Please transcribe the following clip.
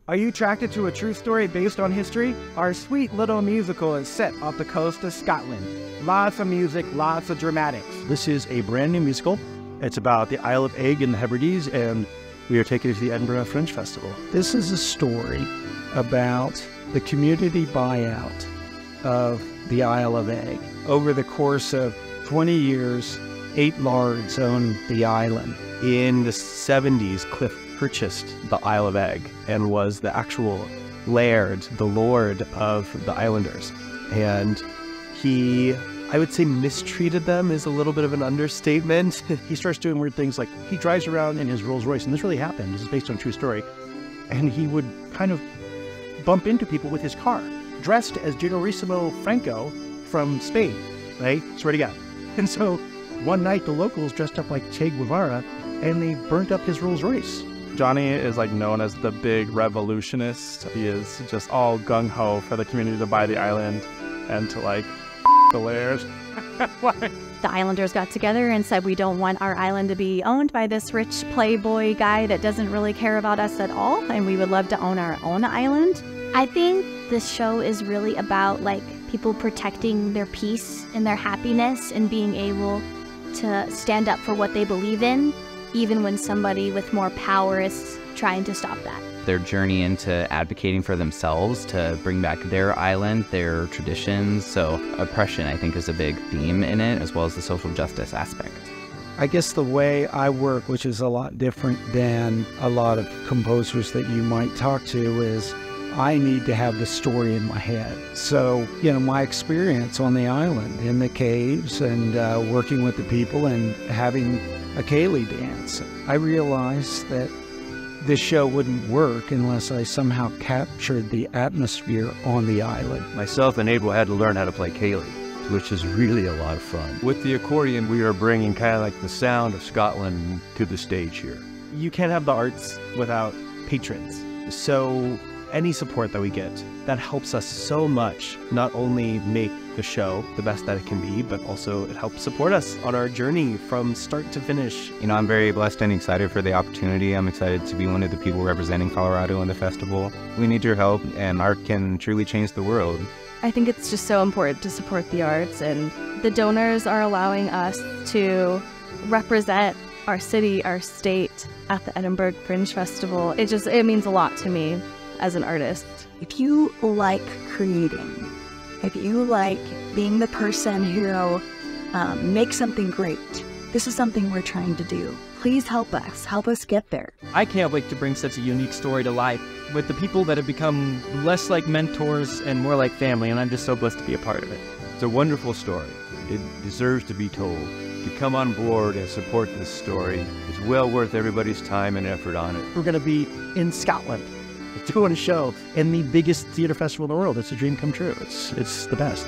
Are you attracted to a true story based on history? Our sweet little musical is set off the coast of Scotland. Lots of music, lots of dramatics. This is a brand new musical. It's about the Isle of Eigg in the Hebrides, and we are taking it to the Edinburgh Fringe Festival. This is a story about the community buyout of the Isle of Eigg. Over the course of 20 years, 8 lords owned the island. In the 70s, Cliff purchased the Isle of Eigg and was the actual laird, the lord of the islanders. And he, I would say, mistreated them is a little bit of an understatement. He starts doing weird things like he drives around in his Rolls Royce, and this really happened. This is based on a true story. And he would kind of bump into people with his car, dressed as Generalissimo Franco from Spain, right? Swear to God. And so one night the locals dressed up like Che Guevara, and they burnt up his Rolls Royce. Johnny is like known as the big revolutionist. He is just all gung-ho for the community to buy the island and to like the layers. The islanders got together and said, we don't want our island to be owned by this rich playboy guy that doesn't really care about us at all, and we would love to own our own island. I think this show is really about like people protecting their peace and their happiness and being able to stand up for what they believe in, even when somebody with more power is trying to stop that. Their journey into advocating for themselves to bring back their island, their traditions. So oppression, I think, is a big theme in it, as well as the social justice aspect. I guess the way I work, which is a lot different than a lot of composers that you might talk to, is I need to have the story in my head. So, my experience on the island, in the caves, and working with the people and having a ceilidh dance, I realized that this show wouldn't work unless I somehow captured the atmosphere on the island. Myself and Abel had to learn how to play ceilidh, which is really a lot of fun. With the accordion, we are bringing kind of like the sound of Scotland to the stage here. You can't have the arts without patrons. So any support that we get, that helps us so much, not only make the show the best that it can be, but also it helps support us on our journey from start to finish. I'm very blessed and excited for the opportunity. I'm excited to be one of the people representing Colorado in the festival. We need your help, and art can truly change the world. I think it's just so important to support the arts, and the donors are allowing us to represent our city, our state at the Edinburgh Fringe Festival. It means a lot to me as an artist. If you like creating, if you like being the person who makes something great, this is something we're trying to do. Please help us get there. I can't wait to bring such a unique story to life with the people that have become less like mentors and more like family, and I'm just so blessed to be a part of it. It's a wonderful story. It deserves to be told. To come on board and support this story is well worth everybody's time and effort on it. We're going to be in Scotland doing a show in the biggest theater festival in the world. It's a dream come true. It's the best.